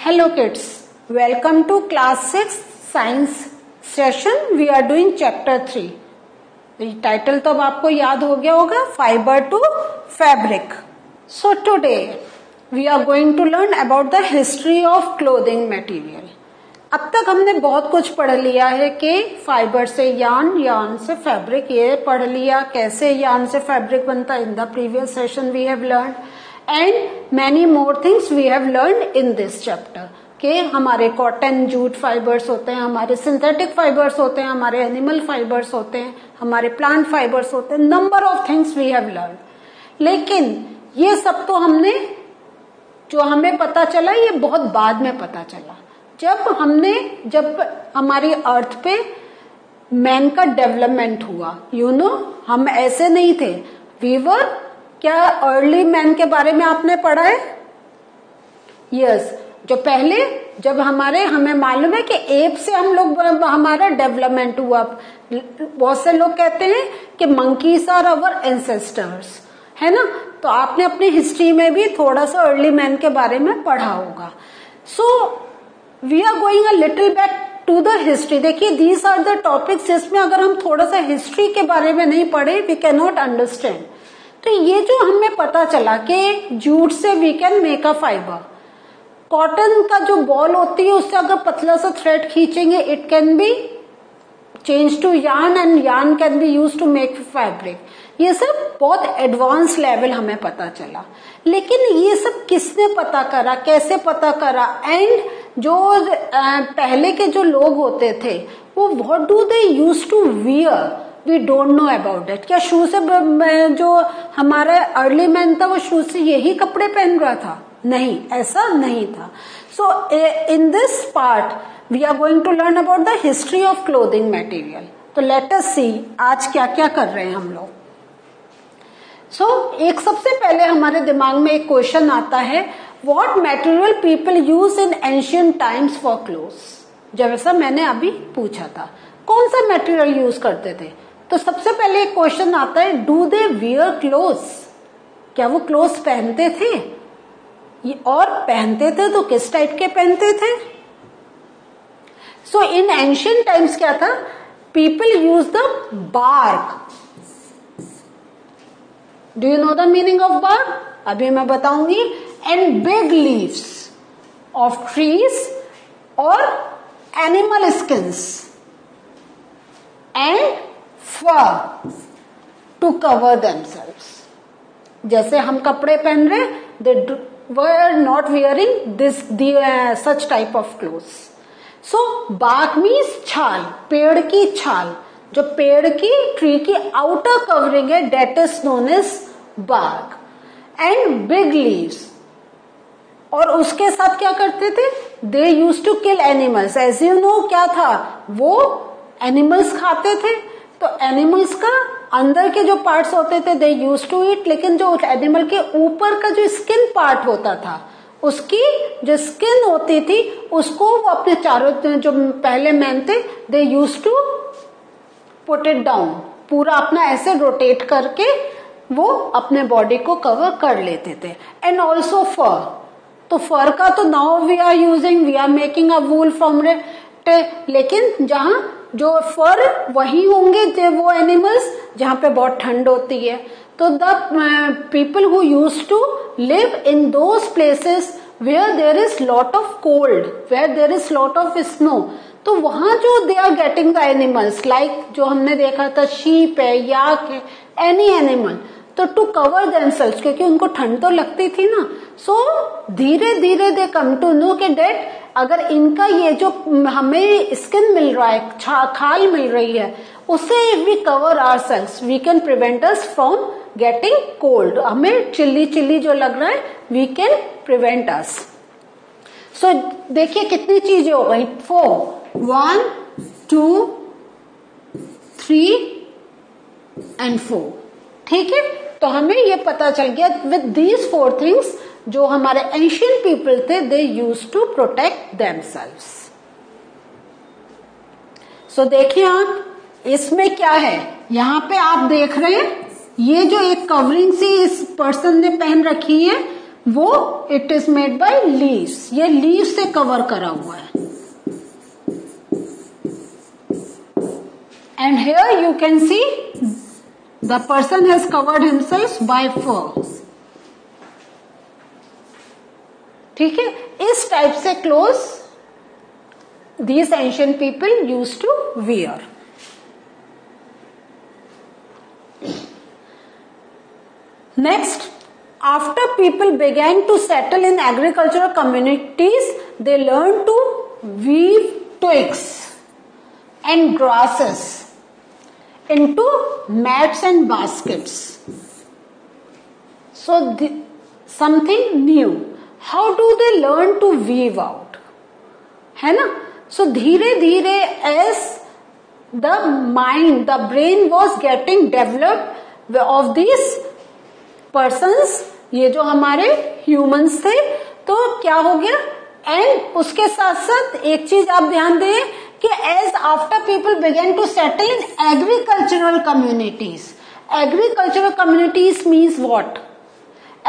Hello kids, welcome to class 6 science session. We are doing chapter 3. Title तो अब आपको याद हो गया होगा, fibre to fabric. So today we are going to learn about the history of clothing material. अब तक हमने बहुत कुछ पढ़ लिया है कि फाइबर से यार्न, यार्न से फैब्रिक, ये पढ़ लिया कैसे यार्न से फैब्रिक बनता है. In the previous session we have learn and many more things we have learned in this chapter कि हमारे कॉटन जूट फाइबर्स होते हैं, हमारे सिंथेटिक फाइबर्स होते हैं, हमारे एनिमल फाइबर्स होते हैं, हमारे प्लांट फाइबर्स होते हैं. Number of things we have learn. लेकिन ये सब तो हमने जो हमें पता चला ये बहुत बाद में पता चला, जब हमारी अर्थ पे मैन का डेवलपमेंट हुआ. हम ऐसे नहीं थे. वी वर, क्या अर्ली मैन के बारे में आपने पढ़ा है? यस. जो पहले जब हमें मालूम है कि एप से हमारा डेवलपमेंट हुआ. बहुत से लोग कहते हैं कि मंकीज आर अवर एंसेस्टर्स, है ना. तो आपने अपनी हिस्ट्री में भी थोड़ा सा अर्ली मैन के बारे में पढ़ा होगा. So we are going a little back to the history. देखिए, दीज आर द टॉपिक्स जिसमें अगर हम थोड़ा सा हिस्ट्री के बारे में नहीं पढ़े वी कैन नॉट अंडरस्टैंड. तो ये जो हमें पता चला कि जूट से we can make a fibre. Cotton का जो बॉल होती है उससे अगर पतला सा थ्रेड खींचेंगे it can be change to yarn and yarn can be use to make fabric. ये सब बहुत एडवांस लेवल हमें पता चला. लेकिन ये सब किसने पता करा, कैसे पता करा? एंड जो पहले के जो लोग होते थे वो what do they use to wear, we don't know about it. क्या शू से जो हमारा अर्ली मैन था वो शू से यही कपड़े पहन रहा था? नहीं, ऐसा नहीं था. So in this part we are going to learn about the history of clothing material. तो लेट अस सी आज क्या क्या कर रहे हैं हम लोग. एक सबसे पहले हमारे दिमाग में एक क्वेश्चन आता है, what material people use in ancient times for clothes. जैसा मैंने अभी पूछा था, कौन सा मटेरियल यूज करते थे? तो सबसे पहले एक क्वेश्चन आता है, डू दे वियर क्लोथ्स. क्या वो क्लोथ्स पहनते थे? और पहनते थे तो किस टाइप के पहनते थे? सो इन एंशिएंट टाइम्स क्या था, people use the bark. Do you know the meaning of bark? अभी मैं बताऊंगी. And big leaves of trees और animal skins and fur to cover themselves. जैसे हम कपड़े पहन रहे, they were not wearing such type of clothes. So bark means छाल, पेड़ की छाल. जो पेड़ की ट्री की outer covering है that is known as bark. And big leaves. और उसके साथ क्या करते थे? They used to kill animals. As you know क्या था, वो animals खाते थे. तो एनिमल्स का अंदर के जो पार्ट्स होते थे दे यूज टू ईट, लेकिन जो एनिमल के ऊपर का जो स्किन पार्ट होता था, उसकी जो स्किन होती थी उसको वो अपने चारों, जो पहले मैन थे they use to put it down, पूरा अपना ऐसे रोटेट करके वो अपने बॉडी को कवर कर लेते थे. And also fur. तो फर का तो now we are using, we are making a wool from it. लेकिन जहां जो फर वही होंगे वो एनिमल्स जहां पे बहुत ठंड होती है. तो the people who use to live in those places where there is lot of cold, where there is lot of snow, तो वहां जो they are getting the animals like जो हमने देखा था शीप है, याक है, एनी एनिमल, तो टू कवर देमसेल्व्स, क्योंकि उनको ठंड तो लगती थी ना. सो धीरे धीरे दे कम टू नो कि डेट अगर इनका ये जो हमें स्किन मिल रहा है, खाल मिल रही है, उससे if we cover ourselves we can prevent us from getting cold. हमें चिल्ली चिल्ली जो लग रहा है we can prevent us. So देखिए कितनी चीजें हो गई. 4 1 2 3 एंड 4. ठीक है, तो हमें ये पता चल गया विद दीज 4 थिंग्स जो हमारे एंशिएंट पीपल थे they use to protect themselves. सो देखिए आप, इसमें क्या है, यहां पे आप देख रहे हैं ये जो एक कवरिंग सी इस पर्सन ने पहन रखी है वो it is made by leaves, ये लीव से कवर करा हुआ है। And here you can see the person has covered himself by fur. ठीक है, इस टाइप से cloth these ancient people used to wear. Next, after people began to settle in agricultural communities, they learned to weave twigs and grasses into mats and baskets. So something new. How do they learn to weave out? है ना? So धीरे धीरे as the mind, the brain was getting developed of these persons, ये जो हमारे humans थे, तो क्या हो गया? And उसके साथ साथ एक चीज आप ध्यान दें कि as after people began to settle in agricultural communities means what?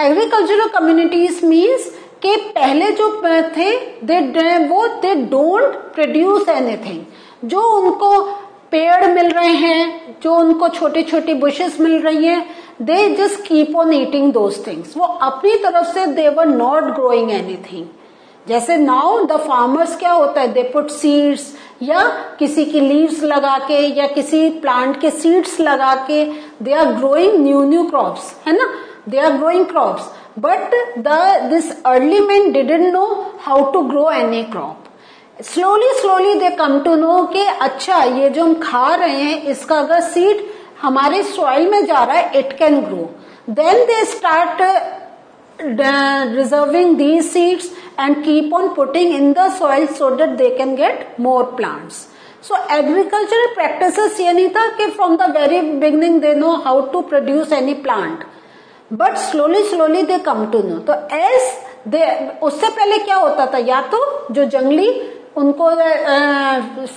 Agricultural communities means कि पहले जो थे दे डोंट प्रोड्यूस एनीथिंग, जो उनको पेड़ मिल रहे हैं, जो उनको छोटी छोटी बुशेस मिल रही हैं, they just keep on eating those things. वो अपनी तरफ से दे वर नॉट ग्रोइंग एनीथिंग। जैसे नाउ द फार्मर्स क्या होता है, दे पुट सीड्स या किसी की लीव्स लगा के या किसी प्लांट के सीड्स लगा के they are growing new crops, है ना, they are growing crops. But this early men didn't know how to grow any crop. Slowly they come to know कि अच्छा ये जो हम खा रहे हैं इसका अगर सीड हमारे सॉइल में जा रहा है, it can grow. Then they start reserving these seeds and keep on putting in the soil so that they can get more plants. So agricultural practices ये नहीं था कि from the very beginning they know how to produce any plant. But slowly they come to know. तो as they, उससे पहले क्या होता था, या तो जो जंगली उनको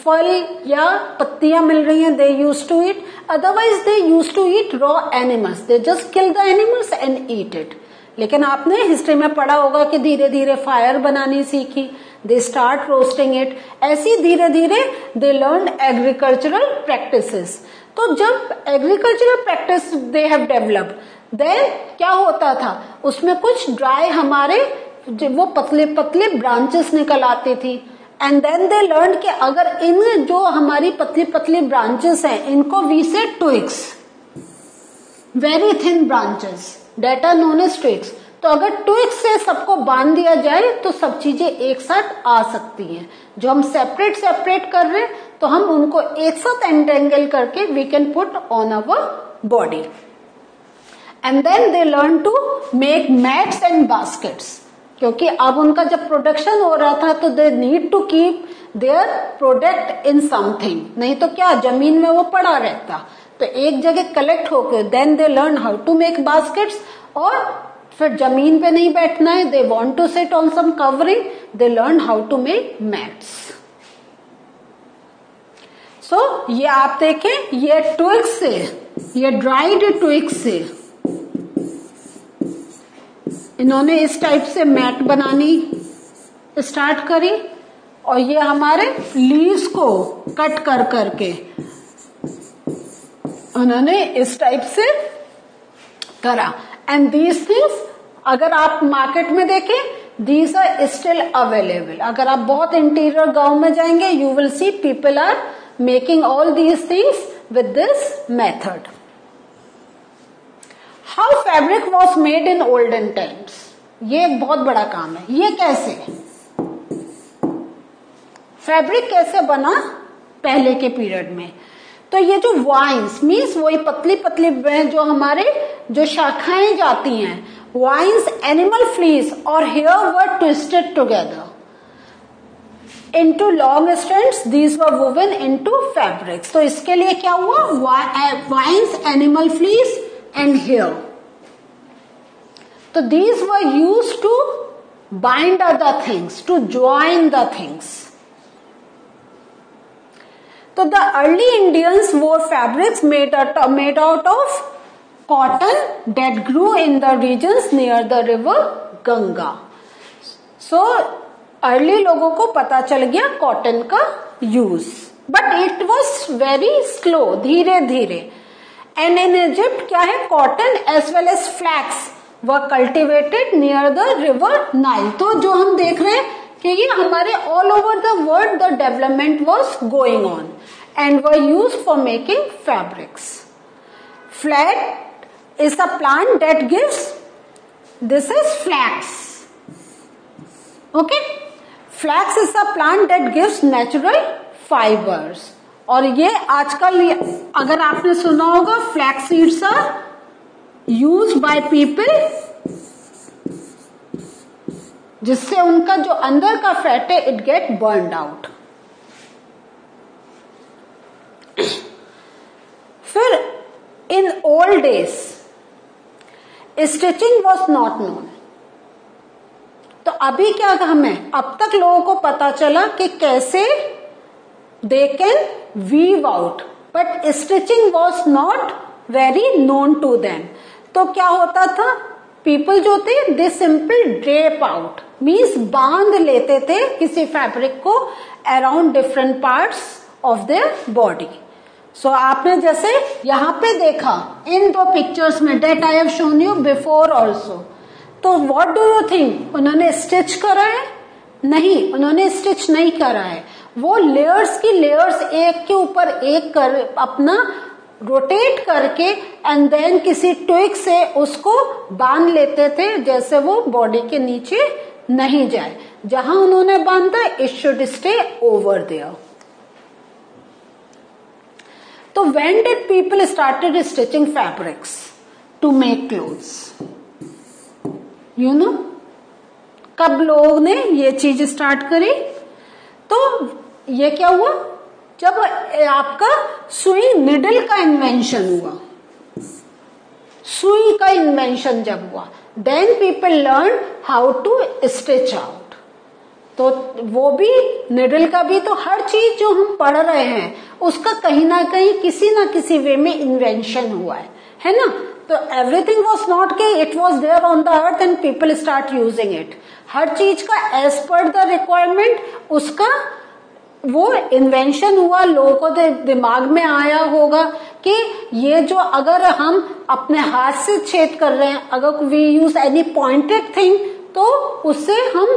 फल या पत्तियां मिल रही हैं, they use to eat, otherwise they use to eat raw animals, they just kill the animals and eat it. लेकिन आपने हिस्ट्री में पढ़ा होगा कि धीरे धीरे फायर बनानी सीखी, दे स्टार्ट रोस्टिंग इट, ऐसी धीरे धीरे दे लर्न एग्रीकल्चरल प्रैक्टिसेस। तो जब agricultural practice they have developed, then क्या होता था, उसमें कुछ ड्राई हमारे वो पतले पतले ब्रांचेस निकल आती थी। एंड देन दे लर्न कि अगर इन जो हमारी पतली पतली ब्रांचेस हैं इनको we say twigs, very thin branches that are known as twigs. तो अगर ट्विग्स से सबको बांध दिया जाए तो सब चीजें एक साथ आ सकती हैं। जो हम सेपरेट कर रहे हैं तो हम उनको एक साथ एंटेंगल करके we can put on our body. And then they learn to make mats and baskets, क्योंकि अब उनका जब प्रोडक्शन हो रहा था तो they need to keep their product in something, नहीं तो क्या जमीन में वो पड़ा रहता, तो एक जगह कलेक्ट होकर then they learn how to make baskets. और फिर जमीन पे नहीं बैठना है, they want to sit on some covering, they learn how to make mats. So ये आप देखें, ये ट्विग्स से, ये ड्राइड ट्विग्स से इन्होंने इस टाइप से मैट बनानी स्टार्ट करी, और ये हमारे लीव्स को कट कर करके उन्होंने इस टाइप से करा। एंड दीज थिंग्स अगर आप मार्केट में देखें, दीज आर स्टिल अवेलेबल। अगर आप बहुत इंटीरियर गांव में जाएंगे, you will see people are making all these things with this method. How fabric was made in olden times, ये एक बहुत बड़ा काम है। ये कैसे फैब्रिक कैसे बना पहले के पीरियड में, तो ये जो वाइन्स मीन्स वही पतली पतली जो हमारे जो शाखाएं जाती हैं, वाइन्स एनिमल फ्लीस और hair were twisted together into long strands, these were woven into fabrics। तो इसके लिए क्या हुआ, vines animal fleece and hair, so these were used to bind other things, to join the things। So the early Indians wore fabrics made out of cotton that grew in the regions near the river Ganga. So early लोगों को पता चल गया cotton का use, but it was very slow, धीरे धीरे। And in Egypt क्या है, cotton as well as flax were cultivated near the river Nile. तो जो हम देख रहे हैं कि ये हमारे all over the world the development was going on and were use for making fabrics. Flat is the plant that gives, this is flex, okay. Flax is the plant that gives natural fibres. और ये आजकल अगर आपने सुना होगा, flax seeds are used by people, जिससे उनका जो अंदर का फैट है इट गेट बर्न्ड आउट। फिर in old days stitching was not known. तो अभी क्या हमें, अब तक लोगों को पता चला कि कैसे they can weave out, but stitching was not very known to them. तो क्या होता था, पीपल जो थे they simple drape out, means बांध लेते थे किसी फैब्रिक को around different parts of their body. So आपने जैसे यहाँ पे देखा इन दो पिक्चर्स में, that I have shown you before also. तो व्हाट डू यू थिंक, उन्होंने स्टिच करा है? नहीं, उन्होंने स्टिच नहीं करा है। वो लेयर्स की लेयर्स एक के ऊपर एक कर अपना रोटेट करके एंड देन किसी ट्विग से उसको बांध लेते थे, जैसे वो बॉडी के नीचे नहीं जाए। जहां उन्होंने बांधा it should stay over there. तो when did people started stitching fabrics to make clothes, you know, कब लोग ने ये चीज स्टार्ट करी? तो ये क्या हुआ, जब आपका सुई निडल का इन्वेंशन हुआ, सुई का इन्वेंशन जब हुआ, then people learn how to stitch out. तो वो भी निडल का भी, तो हर चीज जो हम पढ़ रहे हैं उसका कहीं ना कहीं किसी ना किसी वे में इन्वेंशन हुआ है ना। तो एवरीथिंग वॉज नॉट के it was there on the earth and people start using it. हर चीज का एज पर द रिक्वायरमेंट उसका वो इन्वेंशन हुआ, लोगों को दिमाग में आया होगा कि ये जो अगर हम अपने हाथ से छेद कर रहे हैं, अगर we use any pointed thing, तो उससे हम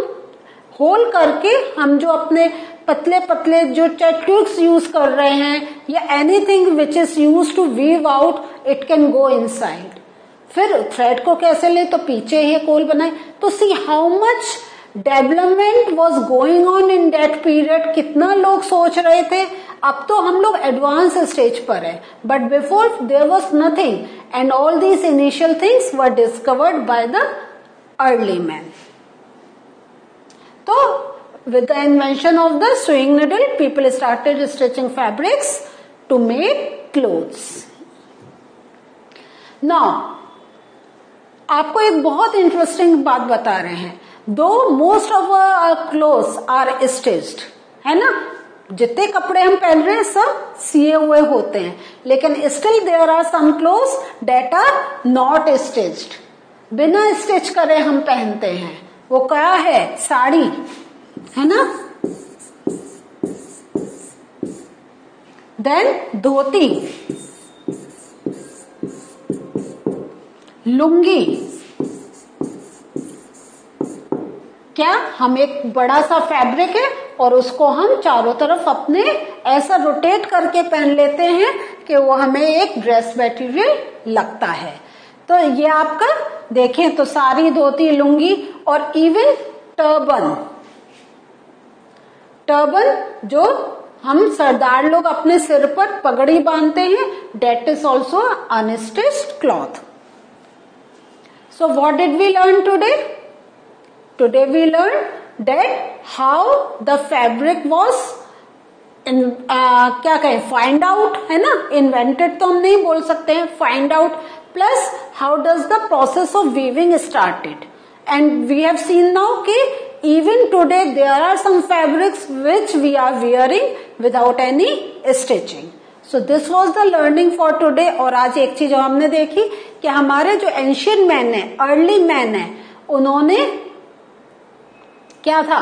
होल करके हम जो अपने पतले पतले जो ट्यूब्स यूज कर रहे हैं या anything which is use to weave out, it can go inside. फिर थ्रेड को कैसे ले, तो पीछे ही कोल बनाए। तो see how much development was going on in that period. कितना लोग सोच रहे थे, अब तो हम लोग एडवांस स्टेज पर है, but before there was nothing and all these initial things were discovered by the early man. तो with the invention of the sewing needle, people started stitching fabrics to make clothes. Now, आपको एक बहुत interesting बात बता रहे हैं। Though most of our clothes are stitched, है ना, जितने कपड़े हम पहन रहे हैं सब सिए हुए होते हैं, लेकिन still there are some clothes that are not stitched, बिना स्टिच करे हम पहनते हैं। वो क्या है, साड़ी है ना, देन धोती, लुंगी। क्या हम एक बड़ा सा फैब्रिक है और उसको हम चारों तरफ अपने ऐसा रोटेट करके पहन लेते हैं कि वो हमें एक ड्रेस मटेरियल लगता है। तो ये आपका देखें तो साड़ी, धोती, लुंगी और इवन टर्बन, टर्बन जो हम सरदार लोग अपने सिर पर पगड़ी बांधते हैं, that is also unstitched cloth. So what did we learn today? Today we learn that how the fabric was क्या कहें, फाइंड आउट, है ना, इन्वेंटेड तो हम नहीं बोल सकते हैं, find out, plus how does the process of weaving started. And we have seen now कि even today there are some fabrics which we are wearing without any stitching. So this was the learning for today. और आज एक चीज हमने देखी कि हमारे जो एंशियंट मैन है, अर्ली मैन है, उन्होंने क्या था,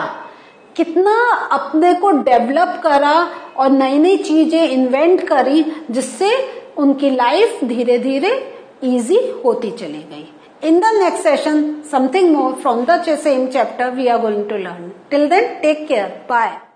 कितना अपने को डेवलप करा और नई नई चीजें इन्वेंट करी, जिससे उनकी लाइफ धीरे धीरे इजी होती चली गई. In the next session, something more from the same chapter we are going to learn. Till then, take care. Bye.